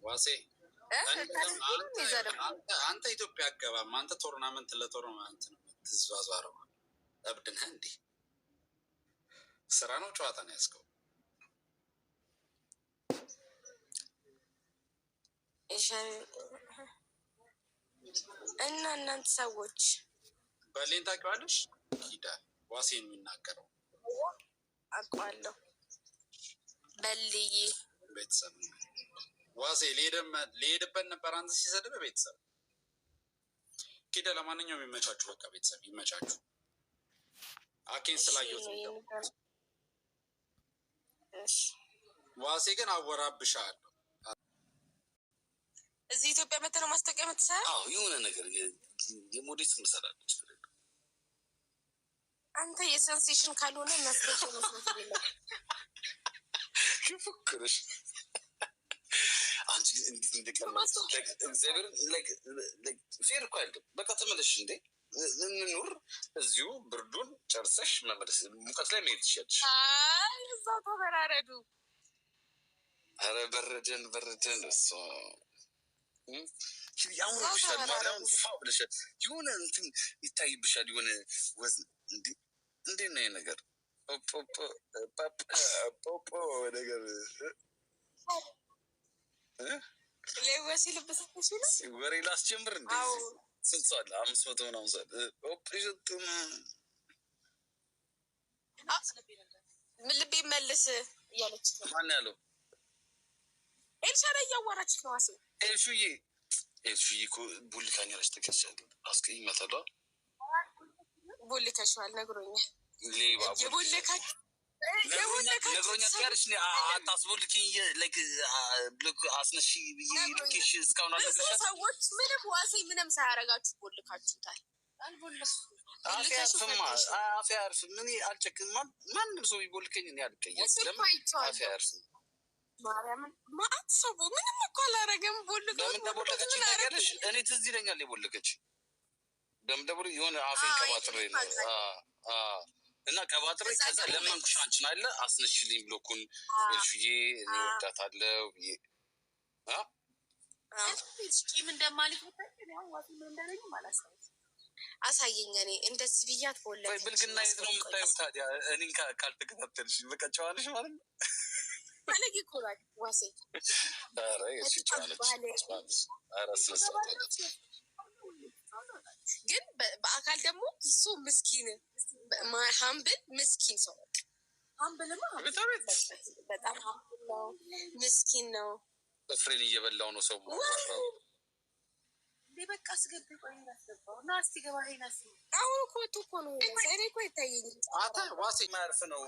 ዋሴ አንተ ኢትዮጵያ አገባም አንተ ቶርናመንት ለቶርናመንት ነው ትዝዋዛረው እብድነህ እንዴ? ስራ ነው ጨዋታ ነው ያስከው? እና እናንተ ሰዎች በሌን ታውቂዋለሽ? ኪዳን ዋሴ የሚናገረው አውቀዋለሁ። በልዬ ቤተሰብ ዋሴ ሊሄድበት ነበር አንተ ሲሰድብ ቤተሰብ ኪዳ። ለማንኛውም ይመቻችሁ፣ በቃ ቤተሰብ ይመቻችሁ። አኬን ስላየሁት ነው። ዋሴ ግን አወራብሻለሁ። እዚህ ኢትዮጵያ መተህ ነው ማስታወቂያ የምትሰራ? አዎ የሆነ ነገር የሞዴስ ምሰራለች። አንተ የሴንሴሽን ካልሆነ መስረቅ መስረት የለም። ክፉክርሽ አንቺ እንዴት እንደቀማስ እግዚአብሔር ፌር እኮ አይደለም። በቃ ተመለሽ እንዴ እንኑር እዚሁ ብርዱን ጨርሰሽ መመለስ ሙቀት ላይ መሄድ ትችያለሽ። እዛው ተበራረዱ። ኧረ በረደን እሷ ያምርብሻል። ማርያም ፋ ብለሻል። የሆነ እንትን ይታይብሻል። የሆነ ወዝ እንዴት ነው ነገር ፖፖ ነገር ሌወሲ ልብሰሽ ነው ወሬ ላስጀምር እንዴ? ስንት ሰው አለ? 500 ምናምን ሰው ኦፕሬሽን ምን ልቤ መልስ እያለች ነው። ማን ያለው? ኤልሻዳ እያዋራች ነው። ዋሴ ኤልሹዬ እኮ ቡልካኛለች። ተከቻለሁ አስቀይመታለሁ። ቡልከሽዋል ነግሮኛል። ሌባ የቡልካች ነግሮኛል። ያርሽ አታስቡልኪኝ ላይክ ብሎክ አስነሺ ብዬ ልክሽ እስካሁን አልነገርሻት። ሰዎች ምንም ዋሴ ምንም ሳያረጋችሁ ቦልካችሁታል። አፌ አያርፍም። ምን አልጨክም። ማንም ሰው ቢቦልከኝ እኔ አልቀየም። ለምን አፌ አያርፍም? ማርያምን ማአት ሰው ምንም እኮ አላረገም። ቦልከ ለምን ተቦለከች ታውቂያለሽ? እኔ ትዝ ይለኛል የቦለከች ደምደብሩ የሆነ አፌን ከባትሬ ነው እና ከባትሬ ከዛ ለመንኩሽ አንቺን አለ አስነሽልኝ ብሎኩን እልሽዬ እኔ ወዳታለሁ ብዬ ቂም እንደማልፍ ነው ዋሴ ምን እንደረኝ ማለት ነው። አሳየኝ። እኔ እንደዚህ ብያት ቦለከች። ብልግና የት ነው የምታዩት ታዲያ? እኔን ካልተከታተልሽ በቃ ጨዋለሽ ማለት ነው። ባለጌ እኮ ናት ዋሴ። ኧረ የእሱ ጨዋለች። ኧረ ስነስርዓት ግን በአካል ደግሞ እሱ ምስኪን ሀምብል ምስኪን ሰው ሀምብልማ በጣም ሀምብል ነው። ምስኪን ነው። ፍሬን እየበላው ነው ሰው ማራው በቃ አስገቢ ቆይ እንዳስገባው እና እስቲ ገባ ሄናስ አሁን እኮ እኮ ነው እኔ እኮ ይታየኝ አታ ዋሴ ማርፍ ነው።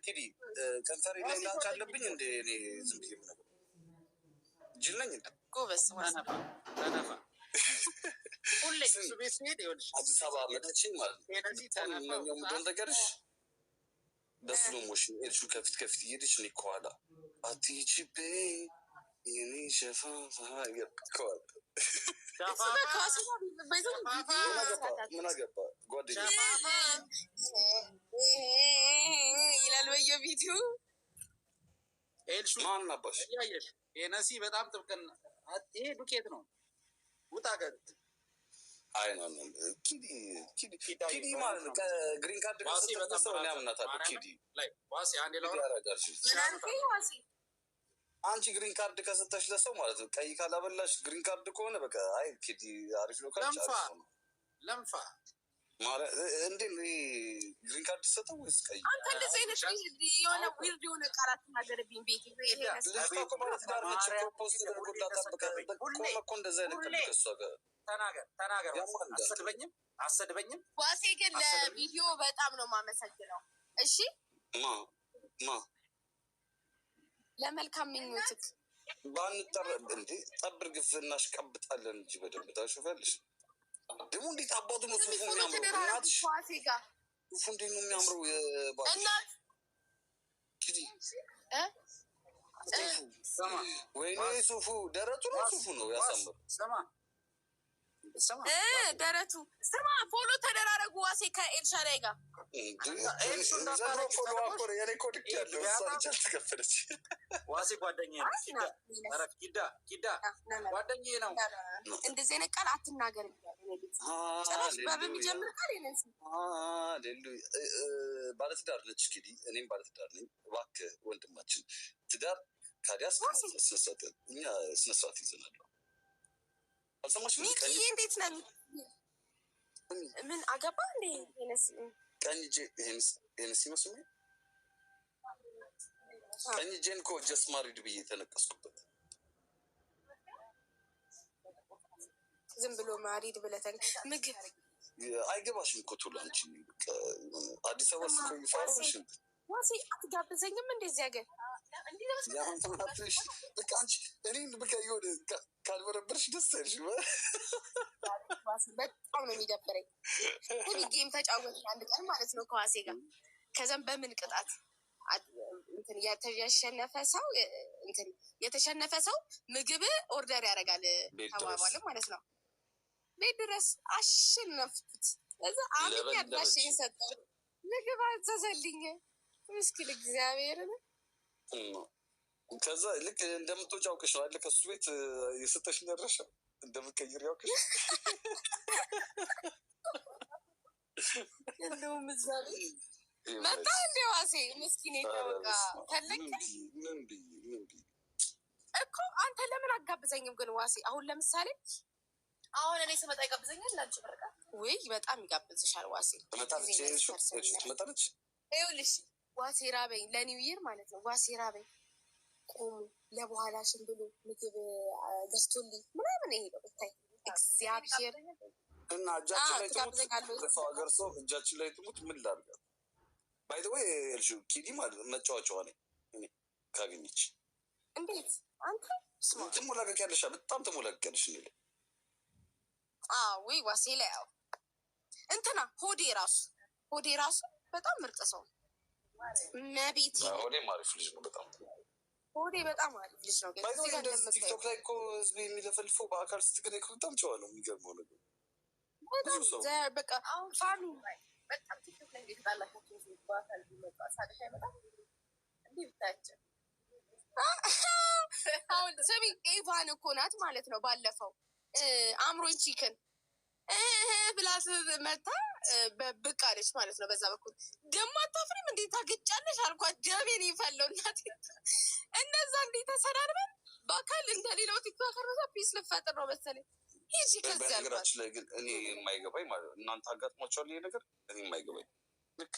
ኪዲ ከንፈሬ ላይ ላንች አለብኝ እንደ እኔ ዝም ብዬ ምነው ጅል ነኝ ጎበዝ ተነፋ ሁሌ ቤት ሄድ ይኸውልሽ አዲስ አበባ መጥቼ ማለት ነው ምንድን ነገርሽ በስሎ ሞሽን ኤልሹ ከፊት እየሄደች እኔ ከኋላ አትሂጂብኝ የኔ ሸፋፋ ከኋላ ምን አገባ ጓደኛ ይላል በየቪዲዮ ኤልሹ ማን አባሽ ያየሽ ኤነሲ በጣም ጥብቅና ይሄ ዱቄት ነው። ውጣ ገት አይ ነው ኪዲ ማለት ከግሪን ካርድ ጋር ተሰው ነው ያምናታል። ኪዲ ላይ ዋሴ አንዴ ላውራ ዋሴ አንቺ ግሪን ካርድ ከሰጠሽ ለሰው ማለት ነው ቀይ ካላበላሽ ግሪን ካርድ ከሆነ በቃ አይ ኪዲ አሪፍ ነው ካንቺ ለምፋ ማለት እንዴ ግሪን ካርድ ሰጠው ወይስ ቀይ? አንተ እንደዚህ አይነት የሆነ ዊርድ የሆነ ቃላት ተናገርብኝ ቤት ይሄ ለስታኮ ማለት ጋር ነች ፕሮፖዝ ተደርጎላ ተበቀበ እኮ እንደዛ አይነት ከሷ ጋር ተናገር አሰድበኝም ዋሴ ግን ለቪዲዮ በጣም ነው የማመሰግነው። እሺ ማ ለመልካም ምኞትክ ባንጠር እንዴ ጠብር ግፍ እናሽቀብጣለን እንጂ በደንብ ታሹፈልሽ ደግሞ እንዴት አባቱ ነው ሱፉ የሚያምረው እናትሽ ዋሴ ጋር ሱፉ እንዴት ነው የሚያምረው የባሽ እናት ኪዲ ወይኔ ሱፉ ደረቱ ነው ሱፉ ነው ያሳምረው ደረቱ ስማ፣ ፎሎ ተደራረጉ። ዋሴ ከኤልሻዳይ ጋር ዋሴ ጓደኛዬ ነው። እንደዚህ አይነት ቃል አትናገር። ጭራሽ በሚጀምር ቃል ባለትዳር ነች ኪዲ፣ እኔም ባለትዳር ነኝ። እባክህ ወንድማችን ትዳር ካዲያስ ስነስርዓት እኛ ስነስርዓት ይዘናለሁ። አልሰማሽም? እንዴት ነው? ምን አገባ እንዴ? ቀኝ እጄ ይሄን ሲመስሉ ቀኝ እጄን እኮ ጀስት ማሪድ ብዬ የተነቀስኩበት ዝም ብሎ ማሪድ ብለህ ምግብ አይገባሽም እኮ ቶሎ አንቺ አዲስ አበባ ስትቆይ ፋሮሽ ዋሴ አትጋብዘኝም? እንደዚህ ሀገር ያንተናሽ በቃ አንቺ እኔን በቃ የሆነ ካልበረበርሽ ደስ አይልሽ። በጣም ነው የሚደብረኝ። ጌም ተጫወትን አንድ ቀን ማለት ነው ከዋሴ ጋር። ከዛም በምን ቅጣት የተሸነፈ ሰው ምግብ ኦርደር ያደርጋል ተባባለ ማለት ነው። ቤት ድረስ አሸነፍኩት። እዛ አብኝ አድራሽኝ ሰጠው። ምግብ አዘዘልኝ። ምስኪን እግዚአብሔር ነው። ከዛ ልክ እንደምትወጪ አውቅሽ ነው አለ ከሱ ቤት የሰጠሽኝ አድራሻ እንደምትቀይር ያውቅሽ። እንደውም እዛ ቤት መጣ እንደ ዋሴ ምስኪን የተወቃ ተለቅ እኮ አንተ ለምን አጋብዘኝም ግን ዋሴ? አሁን ለምሳሌ አሁን እኔ ስመጣ ይጋብዘኛል ላንቺ በቃ ወይ በጣም ይጋብዝሻል ዋሴ። ትመጣለች ይኸውልሽ ዋሴ ራበኝ ለኒው ይር ማለት ነው። ዋሴ ራበኝ ቆሙ ለበኋላ ሽን ብሎ ምግብ ገዝቶልኝ ምናምን ይሄደው ብታይ እግዚአብሔር እና እጃችን ላይ ትሙት ሰው ሀገር ሰው እጃችን ላይ ትሙት ምን ላድርጋት? ባይ ዘ ወይ ልሹ ኪዲ ማለት መጫወቻዋ ነኝ እኔ ካገኘች። እንዴት አንተ ትሞላቀቅ ያለሻ በጣም ትሞላቀቅ ያለሽ እኔ ላይ ወይ ዋሴ ላይ ያው እንትና ሆዴ ራሱ በጣም ምርጥ ሰው መቤት ሆዴም አሪፍ ልጅ ነው። በጣም ሆዴ በጣም አሪፍ ልጅ ነው። ግን ቲክቶክ ላይ እኮ ህዝብ የሚለፈልፈው በአካል ስትገናኝ በጣም ጨዋ ነው። የሚገርመው ነገር በቃ ፋኑ በጣም ቲክቶክ ላይ የተጣላቸው በአካል ቢመጣ ሳደሻ አይመጣም እንዲህ ብታያቸው። አሁን ስሚ ኤቫን እኮ ናት ማለት ነው። ባለፈው አምሮኝ ቺክን ብላት መታ በብቅ አለች ማለት ነው። በዛ በኩል ደግሞ አታፍሪም እንዴት ታገጫለሽ አልኳት። ጀሜን ይፈለው እናት እነዛ እንዴት ተሰዳድበን በአካል እንደሌላው ቲክቶከር ነው ፒስ ልፈጥር ነው መሰለኝ። ይህ በነገራችን ላይ ግን እኔ የማይገባኝ ማለት ነው እናንተ አጋጥሟቸዋል ይሄ ነገር እኔ የማይገባኝ ልክ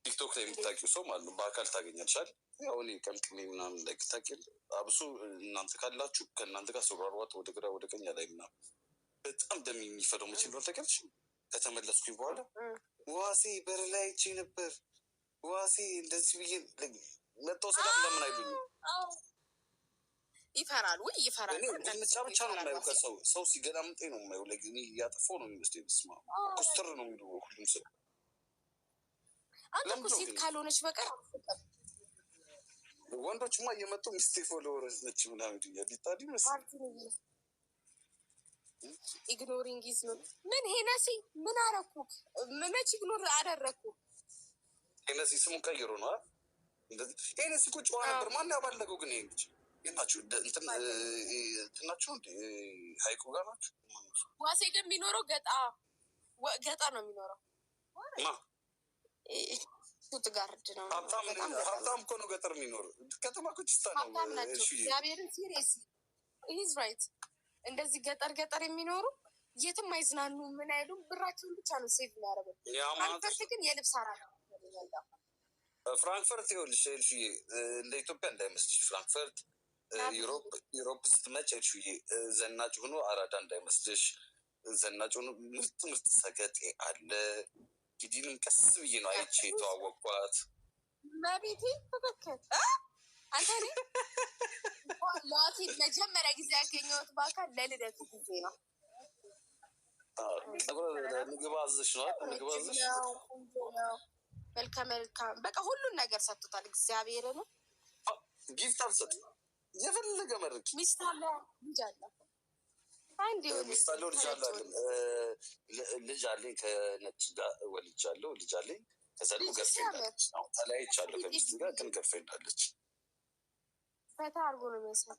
ቲክቶክ ላይ የምታውቂው ሰው ማለት ነው በአካል ታገኛልሻል። ያው እኔ ቀልቅሜ ምናምን ላይ ታውቂል አብሶ እናንተ ካላችሁ ከእናንተ ጋር ሰሯሯጥ ወደ ግራ ወደ ቀኝ ላይ ምናምን በጣም ደም የሚፈለው መቼ እንደሆነ ታውቂያለሽ? ከተመለስኩኝ በኋላ ዋሴ በር ላይ አይቼ ነበር ዋሴ እንደዚህ ብዬ መጣሁ ሰላም ለምን አይሉኝም? ይፈራል ወይ ይፈራል። ምጫ ብቻ ነው የማየው ከሰው ሰው ሲገላምጠኝ ነው የማየው። ላይ እኔ እያጠፋሁ ነው የሚመስለኝ። ስማ ኮስተር ነው የሚሉ ሁሉም ሰው አንተ እኮ ሴት ካልሆነች በቀር ወንዶችማ እየመጡ ሚስቴ ፎሎወርስ ነች ምናምን ይሉኛል። ሊታዲ መስል ኢግኖሪንግ ኢዝ ኖት ምን ሄነሲ ምን አረኩ? መች ኢግኖር አደረኩ? ሄነሲ ስሙን ቀይሮ ነው እንደዚህ። ሄነሲ እኮ ጨዋ ነበር። ማን ያባለገው ግን? ይሄ ልጅ የናችሁ እንትናችሁ እንደ ሀይቁ ጋር ናችሁ። ዋሴ ግን የሚኖረው ገጣ ነው የሚኖረው ቱትጋርድ ነው። ሀብታም እኮ ነው ገጠር የሚኖር። ከተማ እኮ ችስታ ነው። ሀብታም ናቸው። እግዚአብሔርን ሲሪየስ ሂዝ ራይት። እንደዚህ ገጠር የሚኖሩ የትም አይዝናኑ ምን አይሉም። ብራቸውን ብቻ ነው ሴቭ የሚያደርገው። ፍራንክፈርት ግን የልብስ አራ ፍራንክፈርት ይኸውልሽ ኤልሽዬ እንደ ኢትዮጵያ እንዳይመስልሽ። ፍራንክፈርት ዩሮፕ ስትመጭ ኤልሽዬ ዘናጭ ሆኖ አራዳ እንዳይመስልሽ። ዘናጭ ሆኖ ምርጥ ሰገጤ አለ። ጊዲንም ቀስ ብዬ ነው አይቼ የተዋወቅኳት። መቤቴ ትክክል። አንተ ላቲ መጀመሪያ ጊዜ ያገኘሁት በአካል ለልደቱ ጊዜ ነው። ምግብ አዝሽ ነው ምግብ አዝሽ መልካም በቃ ሁሉን ነገር ሰጥቶታል። እግዚአብሔር ነው። ጊፍት አልሰጥም። የፈለገ መርቅ ሚስት አለ ልጅ አለ ሚስት አለው ልጅ አለው ልጅ አለኝ ከነጭ ጋር ወልጃለሁ ልጅ አለኝ። ከዛ ደግሞ ገርፍሬንድ አለች። አሁን ተለያይቻለሁ ከሚስት ጋር ግን ገርፍሬንድ አለች። ፈታ አድርጎ ነው የሚመስለው።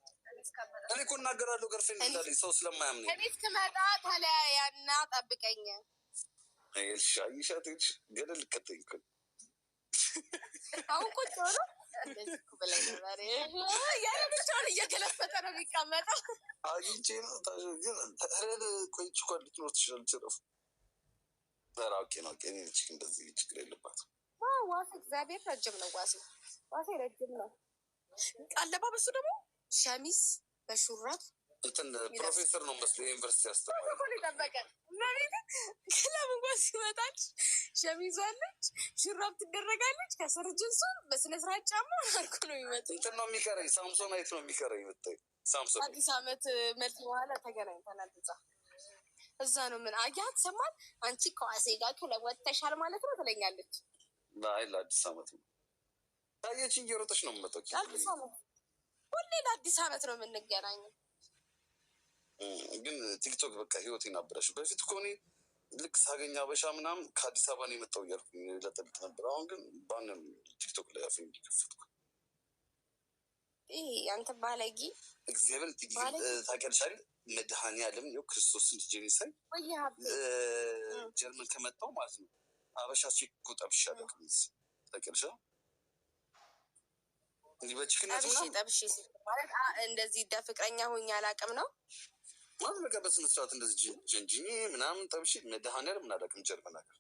እኔ እኮ እናገራለሁ ገርፍሬንድ እንዳለኝ ሰው ስለማያምነኝ። እኔ እስክመጣ ተለያያና ጠብቀኝ። ሻይሻቶች ገደል ልከተኝ እኮ አሁን ቁጭ ሆኖ እንደዚህ እኮ በላይ ነበር ያለ ብቻውን እየገለፈጠ ነው የሚቀመጠው። አግኝቼ ነው ግን ተረል ቆይቼ እኮ ልትኖር ትችላለች። ረፉ ተራውቄ ነው ቄ ችግ እንደዚህ ችግር የለባትም። ዋሴ እግዚአብሔር ረጅም ነው። ዋሴ ረጅም ነው። አለባበሱ ደግሞ ሸሚዝ በሹራብ እንትን ፕሮፌሰር ነው መስሎ የዩኒቨርሲቲ አስተማሪ እኮ ሊጠበቀ ክለብ እንኳን ሲመጣች ሸሚዙ አለች፣ ሹራብ ትደረጋለች፣ ከስር ጅንሱን በስነስርዓት ጫማ አልኩ ነው የሚመጣ። እንትን ነው የሚቀረኝ ሳምሶን አይት ነው የሚቀረኝ። ምታይ ሳምሶን አዲስ አመት መልስ በኋላ ተገናኝተናል። እዛ ነው ምን አያት ሰማል። አንቺ ከዋሴ ጋር ክለብ ወጥተሻል ማለት ነው ትለኛለች። አይ ለአዲስ አመት ነው ታየችኝ እየሮጠች ነው የምመጣው። አዲስ አመት ሁሌ ለአዲስ አመት ነው የምንገናኘው። ግን ቲክቶክ በቃ ህይወቴን አበላሽ። በፊት እኮ እኔ ልክ ሳገኝ አበሻ ምናምን ከአዲስ አበባ ነው የመጣው እያልኩኝ ለጠልጥ ነበር። አሁን ግን ባንን ቲክቶክ ላይ አፌን ከፈትኩ። አንተ ባለጌ እግዚአብሔር ታውቂያለሽ አይደል? መድኃኒዓለም ያው ክርስቶስን ልጄን ሳይ ጀርመን ከመጣሁ ማለት ነው አበሻ ቼክ እኮ ጠብሻለሁ። ታውቂያለሽ እንዲህ በችክነት ምናምን ጠብሽ ማለት እንደዚህ እንደ ፍቅረኛ ሆኜ አላውቅም ነው ማለት በቃ በስነ ስርዓት እንደዚህ ጀንጅኝ ምናምን ጠብሽ መድኃኒዓለም አላውቅም። ጀርመን ሀገር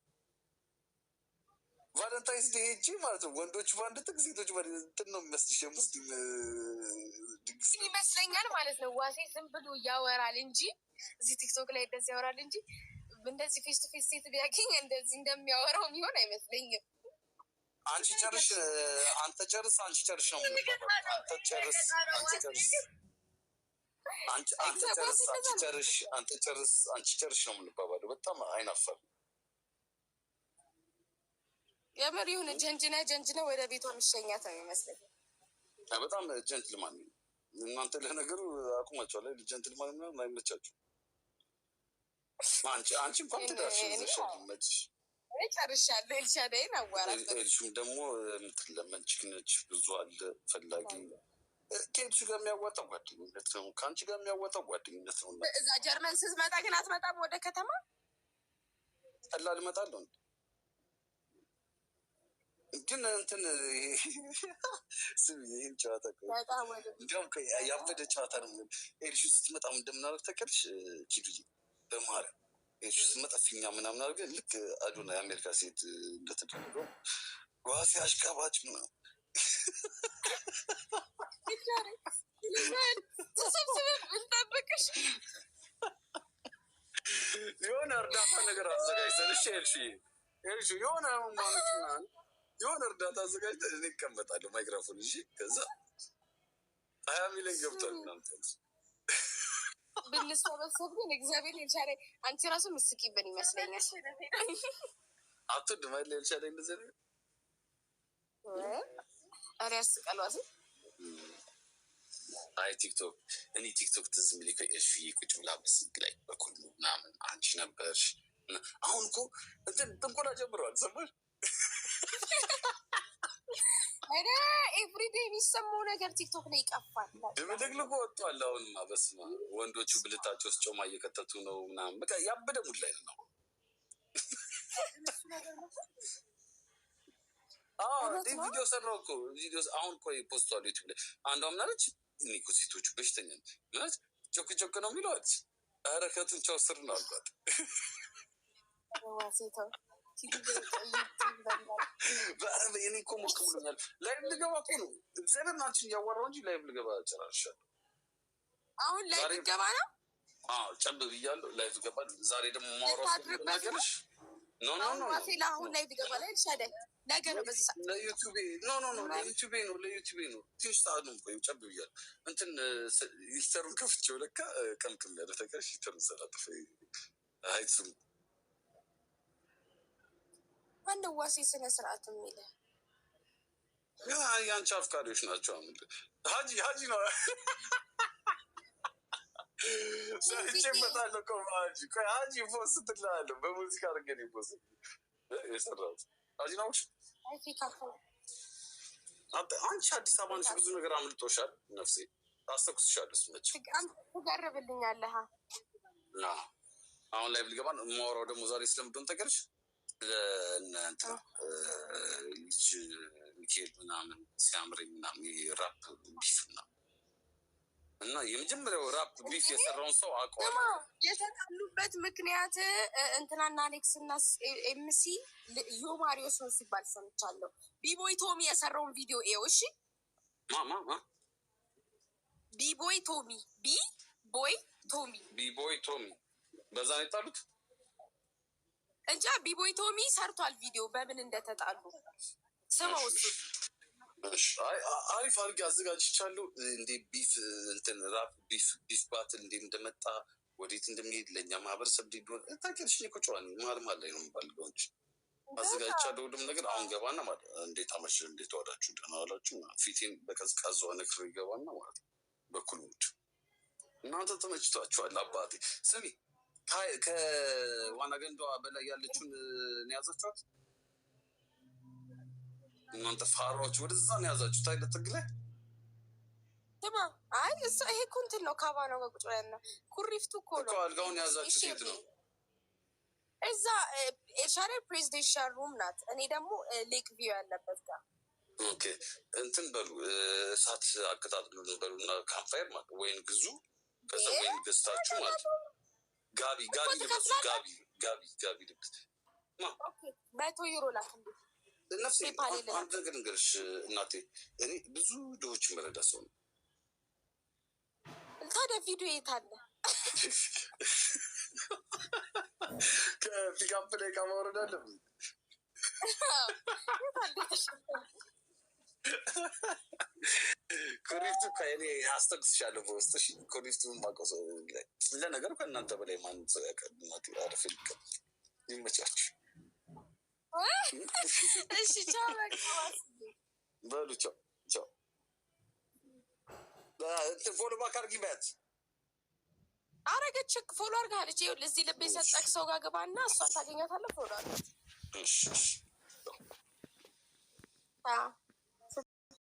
ቫለንታይንስ ዴይ ሄጄ ማለት ነው ወንዶች በአንድ ጥግ ሴቶች እንትን ነው የሚመስልሽ የሙስሊም ድግስ ይመስለኛል ማለት ነው። ዋሴ ዝም ብሎ ያወራል እንጂ እዚህ ቲክቶክ ላይ እንደዚህ ያወራል እንጂ እንደዚህ ፌስ ቱ ፌስ ሴት ቢያገኝ እንደዚህ እንደሚያወራው የሚሆን አይመስለኝም። አንቺ ጨርሽ አንተ ጨርስ አንቺ ጨርሽ ነው የምንባባለው። አንተ ጨርስ አንቺ ጨርስ አንተ ጨርስ አንቺ ጨርሽ ነው የምንባባለው። በጣም አይናፋል የምር ይሁን ጀንጅነ ወደ ቤቷ ምሸኛት ነው የሚመስለኝ። በጣም ጀንትልማን እናንተ ለነገሩ አቁማቸዋል። ጀንትልማን ምናምን አይመቻችሁ። አንቺ እንኳን ትዳርሽ ዘሻመች ጨርሻለሁ። ኤልሻዳይን አዋራት ኤልሹም ደግሞ የምትለመን ችግነች ብዙ አለ ፈላጊ ከኤልሹ ጋር የሚያዋጣው ጓደኝነት ነው። ከአንቺ ጋር የሚያዋጣው ጓደኝነት ነው። እዛ ጀርመን ስትመጣ ግን አትመጣም ወደ ከተማ? ጠላ ልመጣለሁ ግን እንትን ስም ይህን ጨዋታ እንዲያውም ያበደ ጨዋታ ነው። ኤልሹ ስትመጣ እንደምናደርግ ተከልሽ ኪዱዬ በማርያም ኤልሹ ስትመጣ ፊኛ ምናምን አድርገን ልክ አዶና የአሜሪካ ሴት እንደተደረገው ዋሴ አሽቃባጭ ምናምን ተሰብስበን እንጠብቅሽ የሆነ እርዳታ ነገር አዘጋጅተን እሺ ኤልሹ የሆነ ማለት ምናምን የሆነ እርዳታ አዘጋጅተን እኔ እቀመጣለሁ ማይክሮፎን እሺ። ከዛ 20 ሚሊዮን ገብቷል እናንተ ብንሰበሰብ ግን እግዚአብሔር ኤልሻዳ አንቺ ራሱ ምስቂብን ይመስለኛል። አትወድ ማለ ኤልሻዳ እንደዚህ ነው። ኧረ ያስቀሏት። አይ ቲክቶክ እኔ ቲክቶክ ትዝ የሚለኝ ከኤልሹ ቁጭ ብላ በስልክ ላይ በኩል ምናምን አንቺ ነበርሽ። አሁን እኮ እንትን ጥንቆላ ጀምረዋል ሰማሽ? ኧረ ኤቭሪዴ የሚሰማው ነገር ቲክቶክ ላይ ይቀፋል። ድብልቅልቁ ወጥቷል። አሁንማ በስመ አብ ወንዶቹ ብልታቸው ውስጥ ጮማ እየከተቱ ነው ምናምን በቃ ያበደ ሙድ ላይ ነው። ቪዲዮ ሰራው እኮ ቪዲዮ አሁን ቆይ ፖስቷል ዩቲዩብ ላይ። አንዷ ምናለች እኔ እኮ ሴቶቹ በሽተኛ ማለት ጮክ ጮክ ነው የሚለዋት። ኧረ ከጡንቻው ስር ነው አልኳት። እኔ እኮ ሞቅ ብሎኛል። ላይቭ ልገባ እኮ ነው እግዚአብሔር ናችን እያዋራው እንጂ ላይቭ ልገባ ጨራርሻለሁ። አሁን ላይቭ ልገባ ነው። ጨብ ብያለሁ። ላይቭ ልገባ ዛሬ ደግሞ ማውራት ነገርሽ ኖ አሁን ላይቭ ልገባ ላይ ሻደ ነገ ነው በዚህ ሰዓት ለዩቲዩብ ለዩቲዩብ ነው ትንሽ ሰዓት ነው ቆይ ጨብ ብያለሁ። እንትን ይስተሩን ከፍቼው ለካ ቀምቅም ያለ ተቀሽ ይተሩን ሰላጥፈ አይጽም አንድ ዋሴ ስነ ስርዓት የሚለ የአንቺ አፍቃሪዎች ናቸው። ሀጂ ነው ሰርቼበታለሁ እኮ ሀጂ ፖስት ትላለሁ። በሙዚቃ አድርገን ፖስት የሰራሁት ሀጂ ናዎች። አንቺ አዲስ አበባ ነሽ፣ ብዙ ነገር አምልጦሻል። ነፍሴ ታስተኩስሻለሁ። ስመች ትገርብልኛለህ። አሁን ላይ ብልገባ የማወራው ደግሞ ዛሬ ስለምንድን ተገርሽ ልጅ ሚካኤል ምናምን ሲያምረኝ ምናምን ራፕ ቢፍ ምናምን እና የመጀመሪያው ራፕ ቢፍ የሰራውን ሰው አውቀዋለሁ። የተጣሉበት ምክንያት እንትናና አሌክስ እና ኤምሲ ዮማሪዮስ ነው ሲባል ሰምቻለሁ። ቢቦይ ቶሚ የሰራውን ቪዲዮ ኤው። እሺ ቢቦይ ቶሚ በዛ ነው የጣሉት እንጃ። ቢቦይ ቶሚ ሰርቷል ቪዲዮ በምን እንደተጣሉ ስማው። እሱ አሪፍ አድርጌ አዘጋጅቻለሁ። እንዴ ቢፍ እንትን ራፕ ቢፍ ባትል እንዴ እንደመጣ ወዴት እንደሚሄድ ለእኛ ማህበረሰብ ሊሆን ታውቂያለሽ። እኔ ቁጭ መሀል ላይ ነው የምባልገው እንጂ አዘጋጅቻለሁ ሁሉም ነገር። አሁን ገባና ማለት እንዴት አመሽ እንዴት ዋዳችሁ ደህና ዋላችሁ ፊቴን በቀዝቃዛ ነክሮ ይገባና ማለት ነው በኩል ሙድ እናንተ ተመችቷችኋል። አባቴ ስሚ ከዋና ገንዳዋ በላይ ያለችውን ያዛችኋት እናንተ ፋራዎች፣ ወደዛ ነው ያዛችሁት አይደል? ጥግ ላይ ስማ። አይ ይሄ እኮ እንትን ነው ካባ ነው በቁጭ ያለው ኩሪፍቱ እኮ ነው። አልጋውን ያዛችሁት የት ነው? እዛ ኤልሻዳይ ፕሬዚደንሻል ሩም ናት። እኔ ደግሞ ሌክ ቪው ያለበት ጋር። ኦኬ እንትን በሉ እሳት አቀጣጥሉ በሉ እና ካምፋየር ማለት ወይን ግዙ። ከዛ ወይን ገዝታችሁ ማለት ጋቢ ልብሱ ጋቢ ልብስ 100 ዩሮ ላክ ነፍሴ። አንድ ነገር እንገርሽ እናቴ፣ እኔ ብዙ ድሆች መረዳ ሰው ነው። ታዲያ ቪዲዮ የት አለ? ከፒካፕ ላይ ከማውረድ አለብኝ። ኮሪፍቱ ከእኔ አስተኩስሻለሁ በውስጥ ኮሪፍቱ ማቆሰ ለነገሩ ከእናንተ በላይ ማንም ሰው ያውቃል። እናቴ አረፍ ይመቻችሁ። እሺ ቻው በሉ ቻው። ፎሎ ባክ አድርጊበት። አረገች ፎሎ አድርጋለች። ይኸውልህ እዚህ ልብ የሰጠክ ሰው ጋር ገባና እሷን ታገኛታለህ። ፎሎ አድርጋለች።